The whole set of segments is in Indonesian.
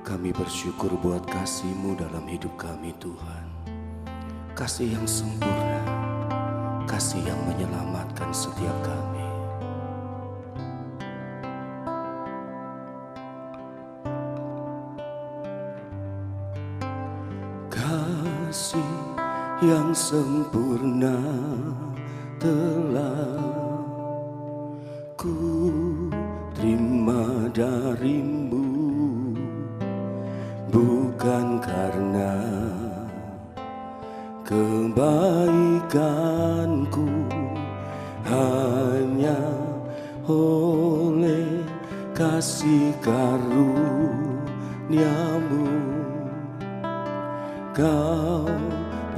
Kami bersyukur buat kasih-Mu dalam hidup kami, Tuhan. Kasih yang sempurna, kasih yang menyelamatkan setiap kami. Kasih yang sempurna telah ku terima dari-Mu, bukan karena kebaikanku, hanya oleh kasih karunia-Mu. Kau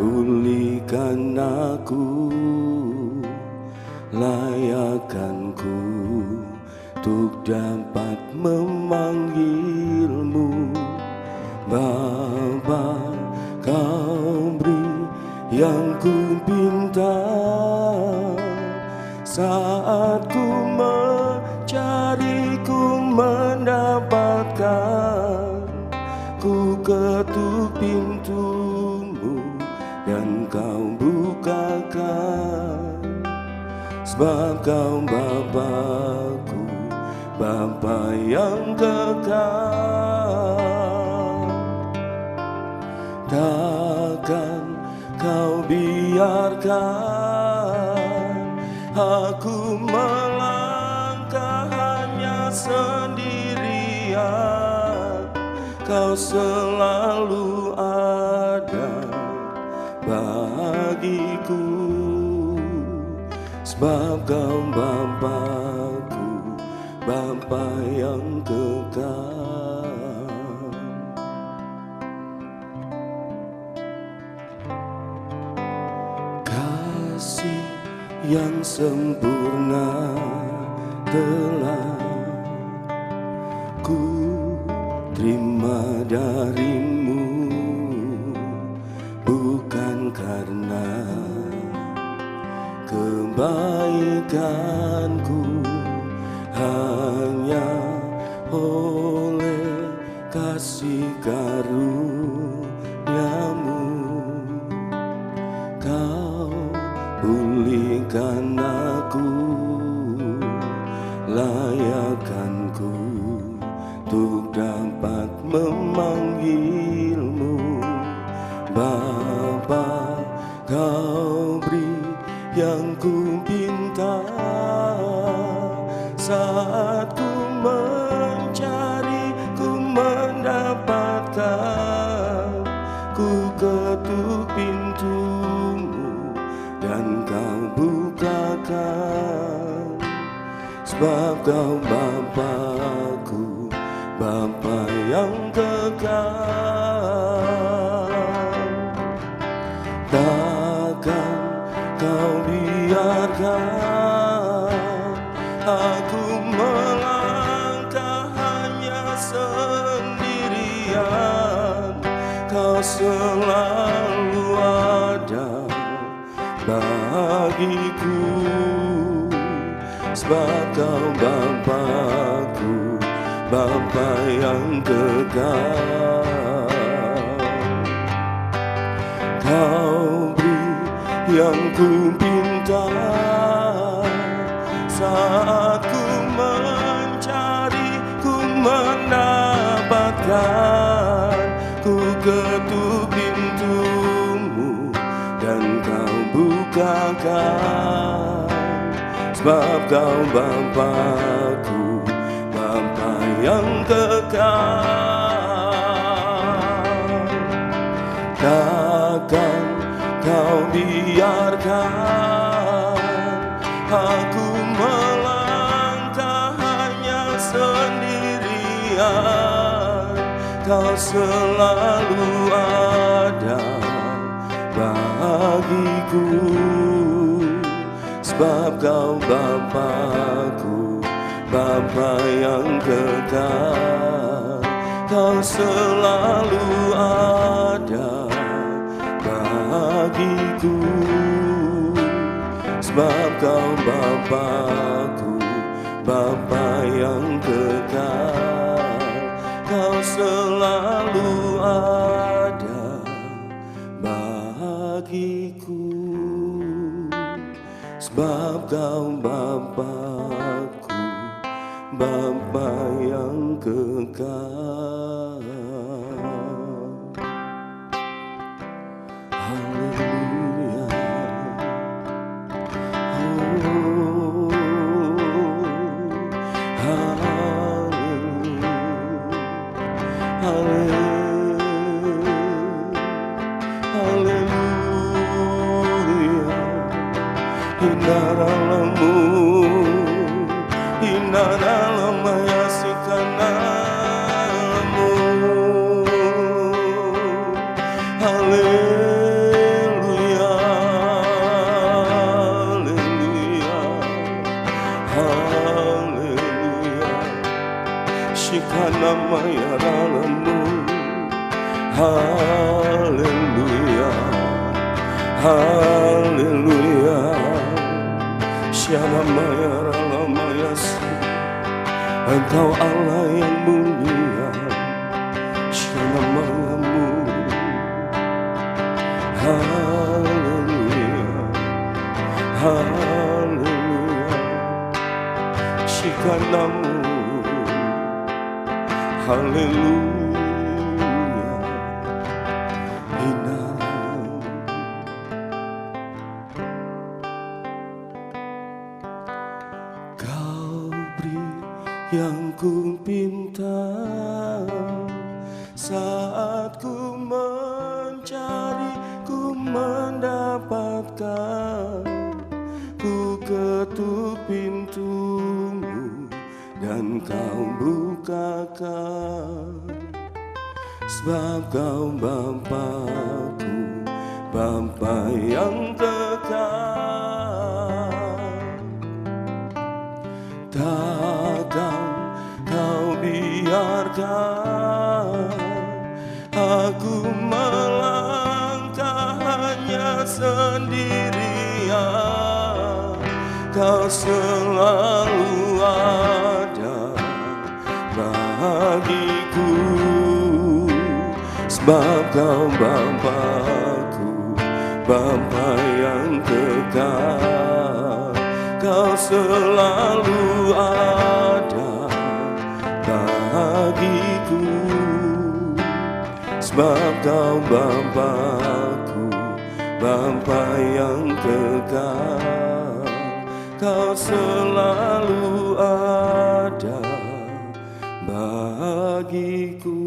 pulihkan aku, layakkanku untuk dapat memanggil-Mu Bapa. Kau beri yang ku pinta saat ku mencari, ku mendapatkan. Ku ketuk pintu-Mu dan Kau bukakan, sebab Kau Bapa-Ku, Bapa yang kekal. Takkan Kau biarkan aku melangkah hanya sendirian. Kau selalu ada bagiku, sebab Kau Bapa-Ku, Bapa yang kekal. Kasih yang sempurna telah ku terima dari-Mu, bukan karena kebaikanku, hanya oleh kasih karunia-Mu. Kau pulihkan aku, layakkanku untuk dapat memanggil-Mu Bapa. Kau beri yang ku pinta saat ku mencari, ku mendapatkan. Ku ketuk pintu-Mu dan Kau bukakan, sebab Kau Bapa-Ku, Bapa yang kekal. Takkan Kau biarkan aku melangkah hanya sendirian. Kau selalu ada bagiku, sebab Kau Bapa-Ku, Bapa yang kekal. Kau beri yang ku pinta saat ku mencari, ku mendapatkan. Ku ketuk pintu-Mu dan Kau bukakan, sebab Kau Bapa-Ku, Bapa yang kekal. Takkan Kau biarkan aku melangkah hanya sendirian. Kau selalu ada bagiku, sebab Kau Bapa-Ku, Bapa yang kekal. Kau selalu ada bagiku, sebab Kau Bapa-Ku, Bapa yang kekal. Kau selalu selalu ada bagiku, sebab Kau Bapa-Ku, Bapa yang kekal. Haleluya. Oh, haleluya. Haleluya. Indah dalammu, indah dalam menyaksikan namamu. Haleluya, haleluya, haleluya. Shikana maya dalammu. Haleluya, haleluya. Syana maya dalamaya. Engkau Allah yang mulia, Syana mayamu. Haleluya, haleluya. Shikanamu. Haleluya. Kau beri yang ku pinta saat ku mencari, ku mendapatkan. Ku ketuk pintumu dan Kau bukakan, sebab Kau Bapa-Ku, Bapa yang kekal. Takkan Kau biarkan aku melangkah hanya sendirian. Kau selalu ada bagiku, sebab Kau Bapa-Ku, Bapa yang kekal. Kau selalu ada bagiku, sebab Kau Bapa-Ku, Bapa yang kekal. Kau selalu ada bagiku,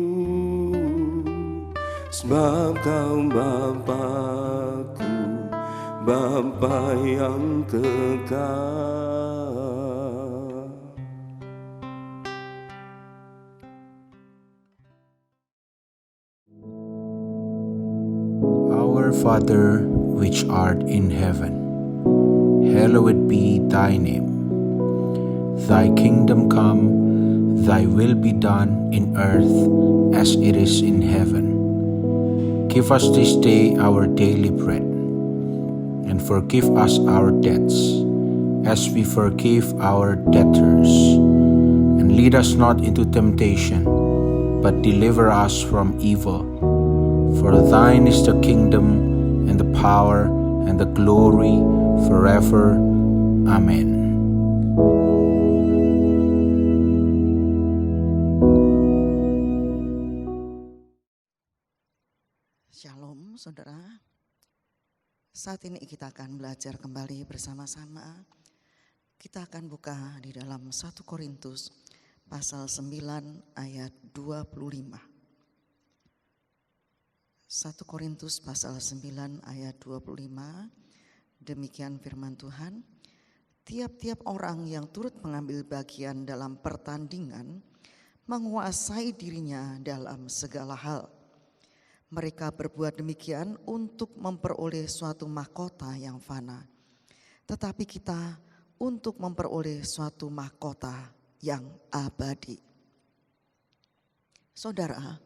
sebab Kau Bapa-Ku, Bapa yang kekal. Our Father, which art in heaven, hallowed be Thy name. Thy kingdom come, Thy will be done in earth as it is in heaven. Give us this day our daily bread, and forgive us our debts, as we forgive our debtors. And lead us not into temptation, but deliver us from evil. For Thine is the kingdom, and the power, and the glory, forever. Amen. Shalom saudara. Saat ini kita akan belajar kembali bersama-sama. Kita akan buka di dalam 1 Korintus pasal 9 ayat 25. 1 Korintus pasal 9 ayat 25. Demikian firman Tuhan. Tiap-tiap orang yang turut mengambil bagian dalam pertandingan menguasai dirinya dalam segala hal. Mereka berbuat demikian untuk memperoleh suatu mahkota yang fana, tetapi kita untuk memperoleh suatu mahkota yang abadi. Saudara,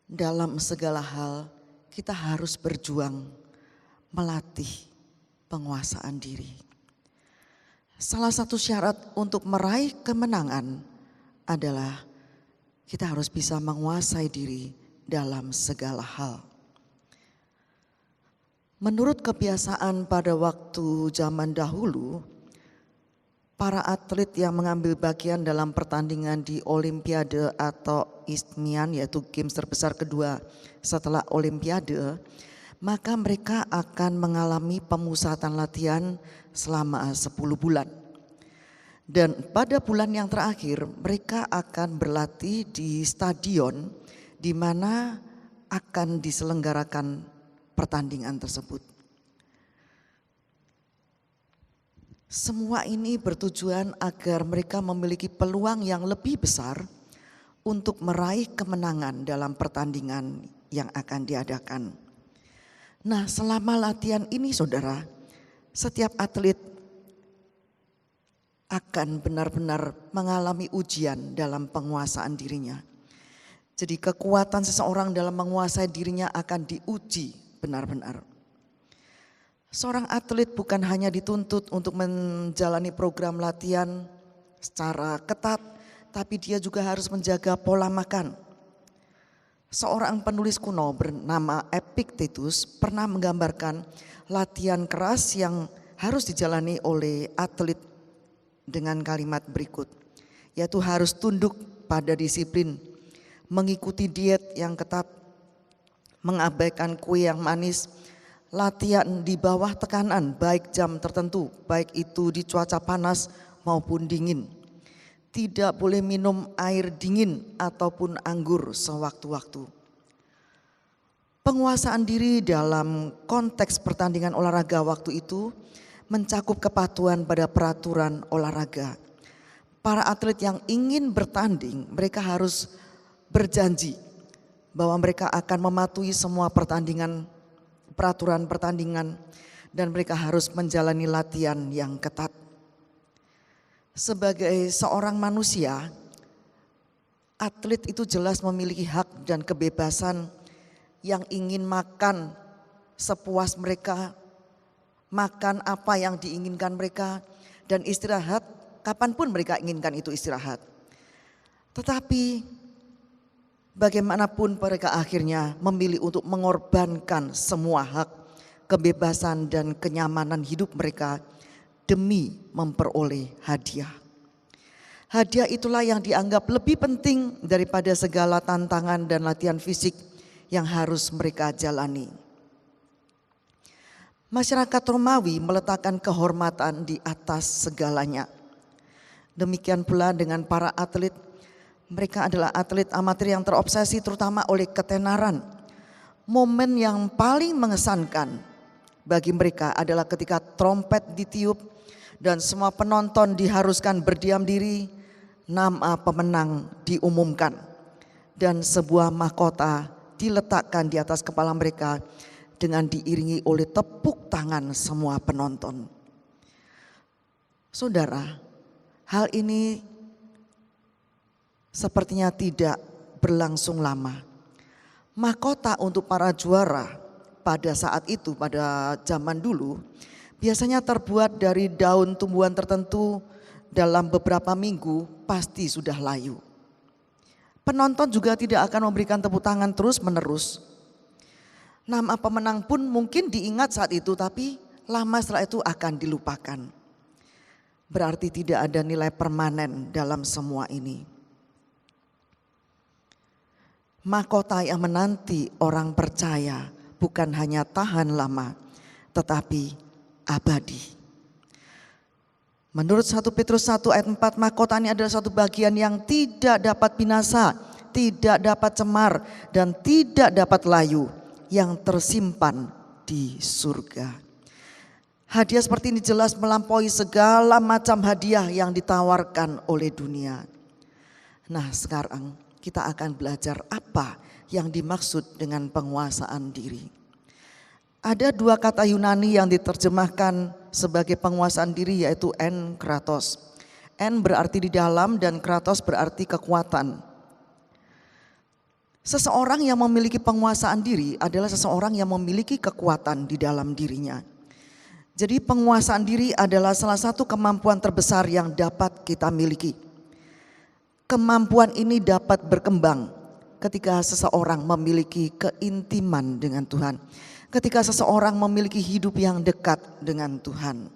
dalam segala hal kita harus berjuang melatih penguasaan diri. Salah satu syarat untuk meraih kemenangan adalah Kita harus bisa menguasai diri dalam segala hal. Menurut kebiasaan pada waktu zaman dahulu, para atlet yang mengambil bagian dalam pertandingan di Olimpiade atau Isthmian, yaitu games terbesar kedua setelah Olimpiade, maka mereka akan mengalami pemusatan latihan selama 10 bulan. Dan pada bulan yang terakhir mereka akan berlatih di stadion di mana akan diselenggarakan pertandingan tersebut. Semua ini bertujuan agar mereka memiliki peluang yang lebih besar untuk meraih kemenangan dalam pertandingan yang akan diadakan. Nah, selama latihan ini saudara, setiap atlet akan benar-benar mengalami ujian dalam penguasaan dirinya. Jadi kekuatan seseorang dalam menguasai dirinya akan diuji benar-benar. Seorang atlet bukan hanya dituntut untuk menjalani program latihan secara ketat, tapi dia juga harus menjaga pola makan. Seorang penulis kuno bernama Epictetus pernah menggambarkan latihan keras yang harus dijalani oleh atlet dengan kalimat berikut, yaitu harus tunduk pada disiplin, mengikuti diet yang ketat, mengabaikan kue yang manis, latihan di bawah tekanan baik jam tertentu, baik itu di cuaca panas maupun dingin. Tidak boleh minum air dingin ataupun anggur sewaktu-waktu. Penguasaan diri dalam konteks pertandingan olahraga waktu itu mencakup kepatuhan pada peraturan olahraga. Para atlet yang ingin bertanding, mereka harus berjanji bahwa mereka akan mematuhi semua peraturan pertandingan dan mereka harus menjalani latihan yang ketat. Sebagai seorang manusia, atlet itu jelas memiliki hak dan kebebasan yang ingin makan sepuas mereka, makan apa yang diinginkan mereka, dan istirahat kapanpun mereka inginkan itu istirahat. Tetapi bagaimanapun mereka akhirnya memilih untuk mengorbankan semua hak, kebebasan dan kenyamanan hidup mereka demi memperoleh hadiah. Hadiah itulah yang dianggap lebih penting daripada segala tantangan dan latihan fisik yang harus mereka jalani. Masyarakat Romawi meletakkan kehormatan di atas segalanya. Demikian pula dengan para atlet. Mereka adalah atlet amatir yang terobsesi terutama oleh ketenaran. Momen yang paling mengesankan bagi mereka adalah ketika trompet ditiup dan semua penonton diharuskan berdiam diri, nama pemenang diumumkan dan sebuah mahkota diletakkan di atas kepala mereka dengan diiringi oleh tepuk tangan semua penonton. Saudara, hal ini sepertinya tidak berlangsung lama. Mahkota untuk para juara pada saat itu, pada zaman dulu, biasanya terbuat dari daun tumbuhan tertentu, dalam beberapa minggu pasti sudah layu. Penonton juga tidak akan memberikan tepuk tangan terus menerus. Nama pemenang pun mungkin diingat saat itu, tapi lama setelah itu akan dilupakan. Berarti tidak ada nilai permanen dalam semua ini. Mahkota yang menanti orang percaya bukan hanya tahan lama, tetapi abadi. Menurut 1 Petrus 1 ayat 4, mahkota ini adalah suatu bagian yang tidak dapat binasa, tidak dapat cemar, dan tidak dapat layu, yang tersimpan di surga. Hadiah seperti ini jelas melampaui segala macam hadiah yang ditawarkan oleh dunia. Nah, sekarang kita akan belajar apa yang dimaksud dengan penguasaan diri. Ada dua kata Yunani yang diterjemahkan sebagai penguasaan diri, yaitu en kratos. En berarti di dalam dan kratos berarti kekuatan. Seseorang yang memiliki penguasaan diri adalah seseorang yang memiliki kekuatan di dalam dirinya. Jadi penguasaan diri adalah salah satu kemampuan terbesar yang dapat kita miliki. Kemampuan ini dapat berkembang ketika seseorang memiliki keintiman dengan Tuhan, ketika seseorang memiliki hidup yang dekat dengan Tuhan.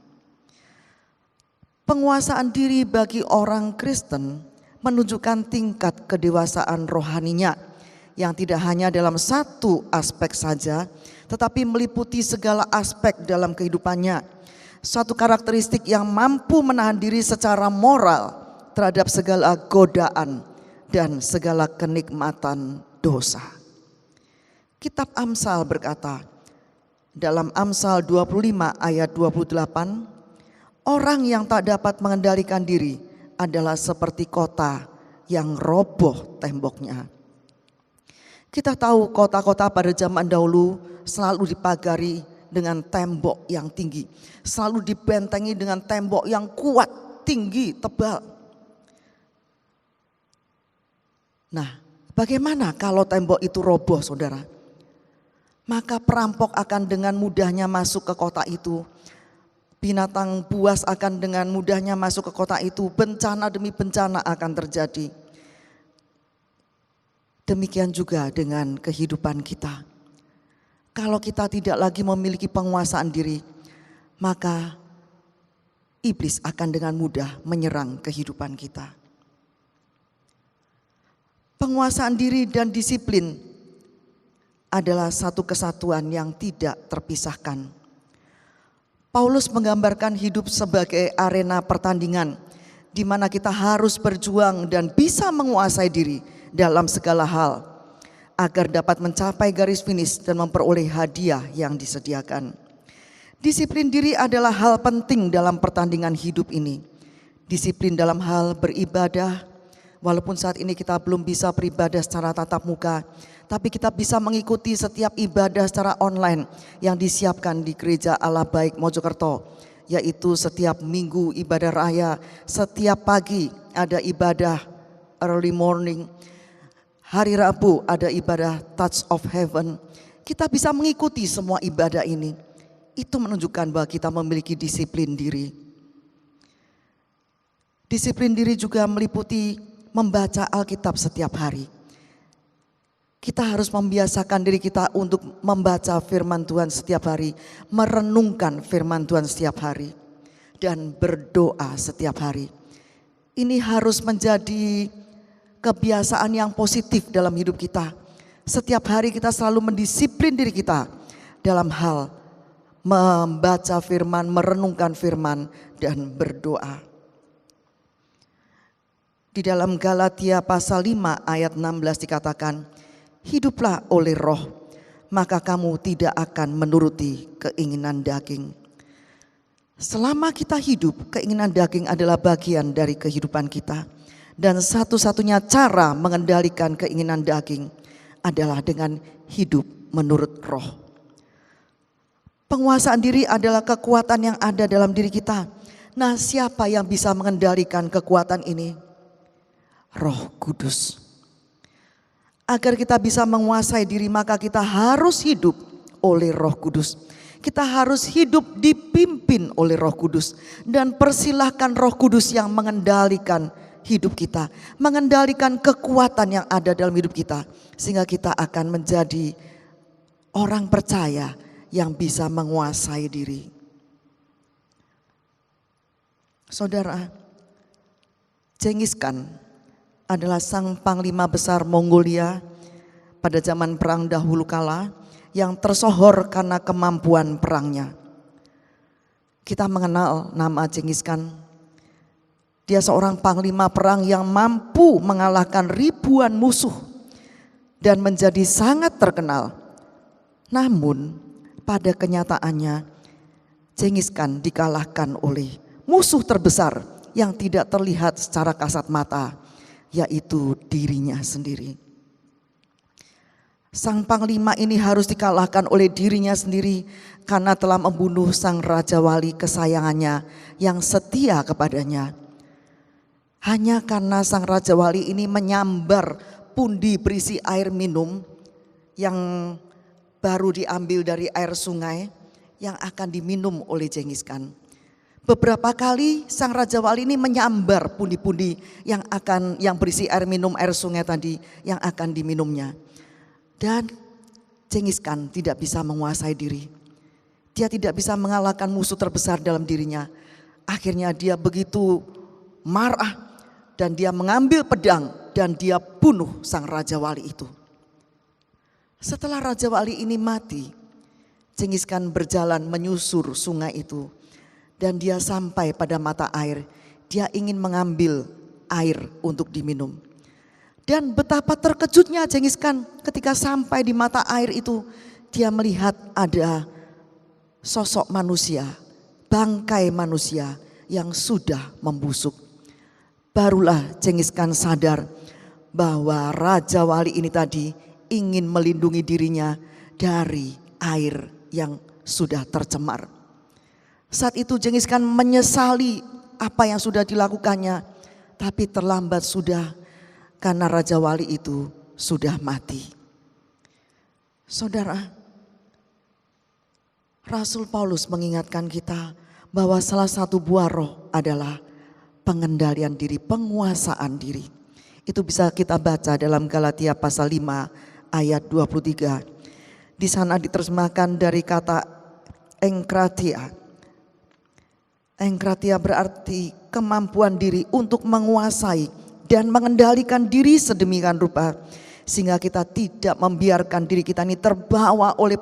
Penguasaan diri bagi orang Kristen menunjukkan tingkat kedewasaan rohaninya yang tidak hanya dalam satu aspek saja, tetapi meliputi segala aspek dalam kehidupannya. Suatu karakteristik yang mampu menahan diri secara moral terhadap segala godaan dan segala kenikmatan dosa. Kitab Amsal berkata dalam Amsal 25 ayat 28, orang yang tak dapat mengendalikan diri adalah seperti kota yang roboh temboknya. Kita tahu kota-kota pada zaman dahulu selalu dipagari dengan tembok yang tinggi, selalu dibentengi dengan tembok yang kuat, tinggi, tebal. Nah, bagaimana kalau tembok itu roboh, saudara? Maka perampok akan dengan mudahnya masuk ke kota itu. Binatang buas akan dengan mudahnya masuk ke kota itu. Bencana demi bencana akan terjadi. Demikian juga dengan kehidupan kita. Kalau kita tidak lagi memiliki penguasaan diri, maka iblis akan dengan mudah menyerang kehidupan kita. Penguasaan diri dan disiplin adalah satu kesatuan yang tidak terpisahkan. Paulus menggambarkan hidup sebagai arena pertandingan di mana kita harus berjuang dan bisa menguasai diri dalam segala hal agar dapat mencapai garis finish dan memperoleh hadiah yang disediakan. Disiplin diri adalah hal penting dalam pertandingan hidup ini. Disiplin dalam hal beribadah. Walaupun saat ini kita belum bisa beribadah secara tatap muka, tapi kita bisa mengikuti setiap ibadah secara online yang disiapkan di Gereja Allah Baik Mojokerto, yaitu setiap minggu ibadah raya, setiap pagi ada ibadah early morning, hari Rabu ada ibadah Touch of Heaven. Kita bisa mengikuti semua ibadah ini. Itu menunjukkan bahwa kita memiliki disiplin diri. Disiplin diri juga meliputi membaca Alkitab setiap hari. Kita harus membiasakan diri kita untuk membaca firman Tuhan setiap hari, merenungkan firman Tuhan setiap hari, dan berdoa setiap hari. Ini harus menjadi kebiasaan yang positif dalam hidup kita. Setiap hari kita selalu mendisiplin diri kita dalam hal membaca firman, merenungkan firman, dan berdoa. Di dalam Galatia pasal 5 ayat 16 dikatakan, hiduplah oleh roh, maka kamu tidak akan menuruti keinginan daging. Selama kita hidup, keinginan daging adalah bagian dari kehidupan kita. Dan satu-satunya cara mengendalikan keinginan daging adalah dengan hidup menurut roh. Penguasaan diri adalah kekuatan yang ada dalam diri kita. Nah, siapa yang bisa mengendalikan kekuatan ini? Roh Kudus. Agar kita bisa menguasai diri, maka kita harus hidup oleh Roh Kudus. Kita harus hidup dipimpin oleh Roh Kudus, dan persilahkan Roh Kudus yang mengendalikan hidup kita, mengendalikan kekuatan yang ada dalam hidup kita, sehingga kita akan menjadi orang percaya yang bisa menguasai diri. Saudara, Genghis Khan adalah sang panglima besar Mongolia pada zaman perang dahulu kala yang tersohor karena kemampuan perangnya. Kita mengenal nama Genghis Khan. Dia seorang panglima perang yang mampu mengalahkan ribuan musuh dan menjadi sangat terkenal. Namun pada kenyataannya Genghis Khan dikalahkan oleh musuh terbesar yang tidak terlihat secara kasat mata, yaitu dirinya sendiri. Sang panglima ini harus dikalahkan oleh dirinya sendiri karena telah membunuh sang raja wali kesayangannya yang setia kepadanya. Hanya karena sang raja wali ini menyambar pundi berisi air minum yang baru diambil dari air sungai yang akan diminum oleh Genghis Khan. Beberapa kali sang Raja Wali ini menyambar pundi-pundi yang berisi air minum, air sungai tadi yang akan diminumnya. Dan Genghis Khan tidak bisa menguasai diri. Dia tidak bisa mengalahkan musuh terbesar dalam dirinya. Akhirnya dia begitu marah dan dia mengambil pedang dan dia bunuh sang Raja Wali itu. Setelah Raja Wali ini mati, Genghis Khan berjalan menyusur sungai itu. Dan dia sampai pada mata air, dia ingin mengambil air untuk diminum. Dan betapa terkejutnya Genghis Khan ketika sampai di mata air itu, dia melihat ada sosok manusia, bangkai manusia yang sudah membusuk. Barulah Genghis Khan sadar bahwa Raja Wali ini tadi ingin melindungi dirinya dari air yang sudah tercemar. Saat itu Genghis Khan menyesali apa yang sudah dilakukannya, tapi terlambat sudah karena Raja Wali itu sudah mati. Saudara, Rasul Paulus mengingatkan kita bahwa salah satu buah roh adalah pengendalian diri, penguasaan diri. Itu bisa kita baca dalam Galatia pasal 5 ayat 23. Di sana diterjemahkan dari kata enkratia. Enkratia berarti kemampuan diri untuk menguasai dan mengendalikan diri sedemikian rupa sehingga kita tidak membiarkan diri kita ini terbawa oleh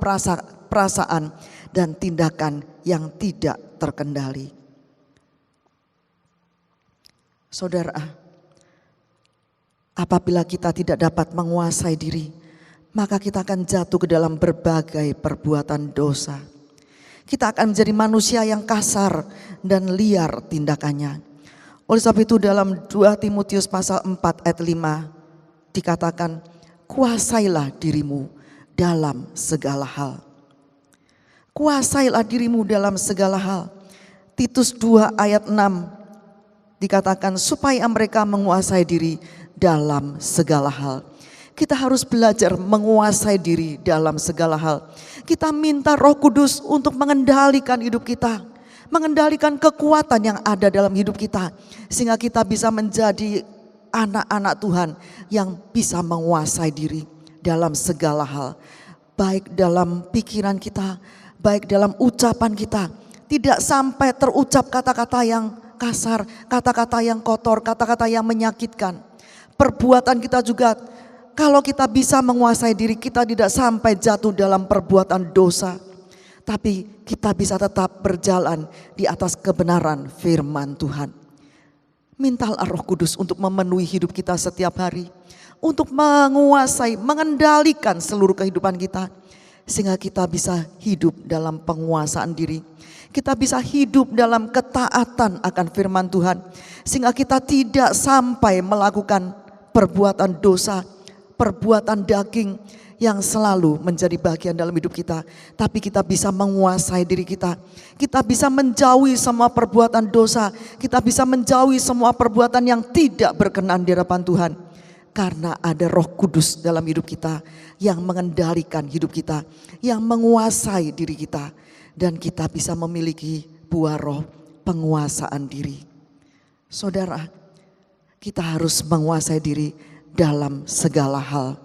perasaan dan tindakan yang tidak terkendali. Saudara, apabila kita tidak dapat menguasai diri, maka kita akan jatuh ke dalam berbagai perbuatan dosa. Kita akan menjadi manusia yang kasar dan liar tindakannya. Oleh sebab itu dalam 2 Timotius pasal 4 ayat 5 dikatakan, kuasailah dirimu dalam segala hal. Kuasailah dirimu dalam segala hal. Titus 2 ayat 6 dikatakan supaya mereka menguasai diri dalam segala hal. Kita harus belajar menguasai diri dalam segala hal. Kita minta Roh Kudus untuk mengendalikan hidup kita, mengendalikan kekuatan yang ada dalam hidup kita, sehingga kita bisa menjadi anak-anak Tuhan yang bisa menguasai diri dalam segala hal. Baik dalam pikiran kita, baik dalam ucapan kita. Tidak sampai terucap kata-kata yang kasar, kata-kata yang kotor, kata-kata yang menyakitkan. Perbuatan kita juga, kalau kita bisa menguasai diri, kita tidak sampai jatuh dalam perbuatan dosa. Tapi kita bisa tetap berjalan di atas kebenaran firman Tuhan. Mintalah Roh Kudus untuk memenuhi hidup kita setiap hari. Untuk menguasai, mengendalikan seluruh kehidupan kita. Sehingga kita bisa hidup dalam penguasaan diri. Kita bisa hidup dalam ketaatan akan firman Tuhan. Sehingga kita tidak sampai melakukan perbuatan dosa, perbuatan daging yang selalu menjadi bagian dalam hidup kita. Tapi kita bisa menguasai diri kita. Kita bisa menjauhi semua perbuatan dosa. Kita bisa menjauhi semua perbuatan yang tidak berkenan di hadapan Tuhan. Karena ada Roh Kudus dalam hidup kita yang mengendalikan hidup kita, yang menguasai diri kita. Dan kita bisa memiliki buah roh penguasaan diri. Saudara, kita harus menguasai diri dalam segala hal.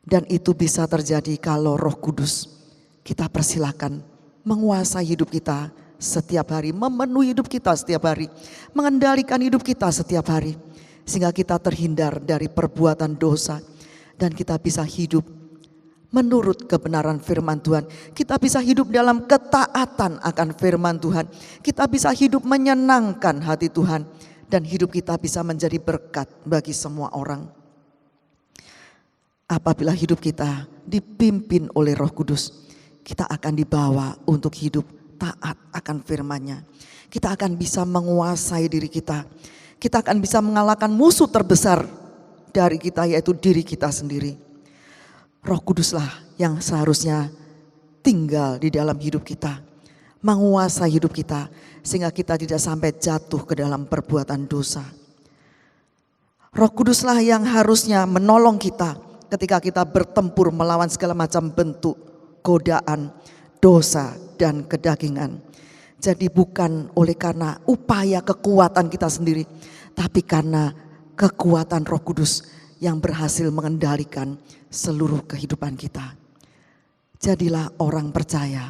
Dan itu bisa terjadi kalau Roh Kudus kita persilakan menguasai hidup kita setiap hari, memenuhi hidup kita setiap hari, mengendalikan hidup kita setiap hari. Sehingga kita terhindar dari perbuatan dosa dan kita bisa hidup menurut kebenaran firman Tuhan. Kita bisa hidup dalam ketaatan akan firman Tuhan. Kita bisa hidup menyenangkan hati Tuhan. Dan hidup kita bisa menjadi berkat bagi semua orang. Apabila hidup kita dipimpin oleh Roh Kudus, kita akan dibawa untuk hidup taat akan firman-Nya. Kita akan bisa menguasai diri kita. Kita akan bisa mengalahkan musuh terbesar dari kita, yaitu diri kita sendiri. Roh Kuduslah yang seharusnya tinggal di dalam hidup kita, menguasai hidup kita, sehingga kita tidak sampai jatuh ke dalam perbuatan dosa. Roh Kuduslah yang harusnya menolong kita ketika kita bertempur melawan segala macam bentuk godaan, dosa, dan kedagingan. Jadi bukan oleh karena upaya kekuatan kita sendiri, tapi karena kekuatan Roh Kudus yang berhasil mengendalikan seluruh kehidupan kita. Jadilah orang percaya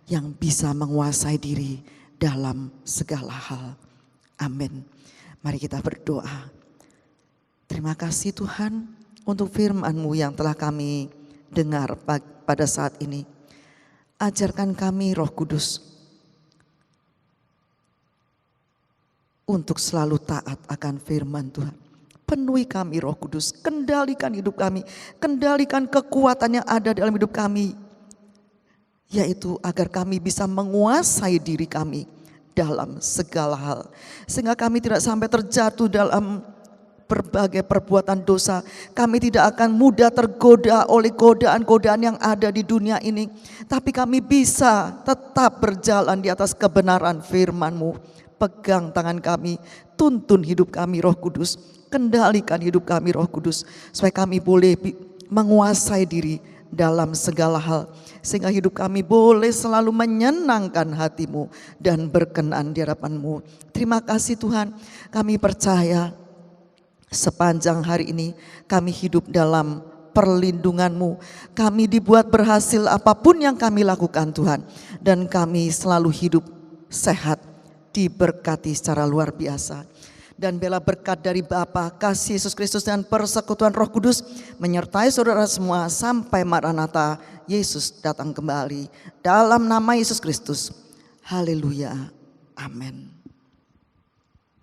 yang bisa menguasai diri dalam segala hal. Amin. Mari kita berdoa. Terima kasih Tuhan untuk firman-Mu yang telah kami dengar pada saat ini. Ajarkan kami Roh Kudus untuk selalu taat akan firman Tuhan. Penuhi kami Roh Kudus, kendalikan hidup kami, kendalikan kekuatan yang ada dalam hidup kami, yaitu agar kami bisa menguasai diri kami dalam segala hal, sehingga kami tidak sampai terjatuh dalam berbagai perbuatan dosa. Kami tidak akan mudah tergoda oleh godaan-godaan yang ada di dunia ini, tapi kami bisa tetap berjalan di atas kebenaran firman-Mu. Pegang tangan kami, tuntun hidup kami Roh Kudus, kendalikan hidup kami Roh Kudus, supaya kami boleh menguasai diri dalam segala hal, sehingga hidup kami boleh selalu menyenangkan hati-Mu dan berkenan di hadapan-Mu. Terima kasih Tuhan, kami percaya sepanjang hari ini kami hidup dalam perlindungan-Mu. Kami dibuat berhasil apapun yang kami lakukan Tuhan, dan kami selalu hidup sehat, diberkati secara luar biasa. Dan bela berkat dari Bapa, kasih Yesus Kristus dan persekutuan Roh Kudus menyertai saudara semua sampai Maranatha, Yesus datang kembali. Dalam nama Yesus Kristus. Haleluya. Amin.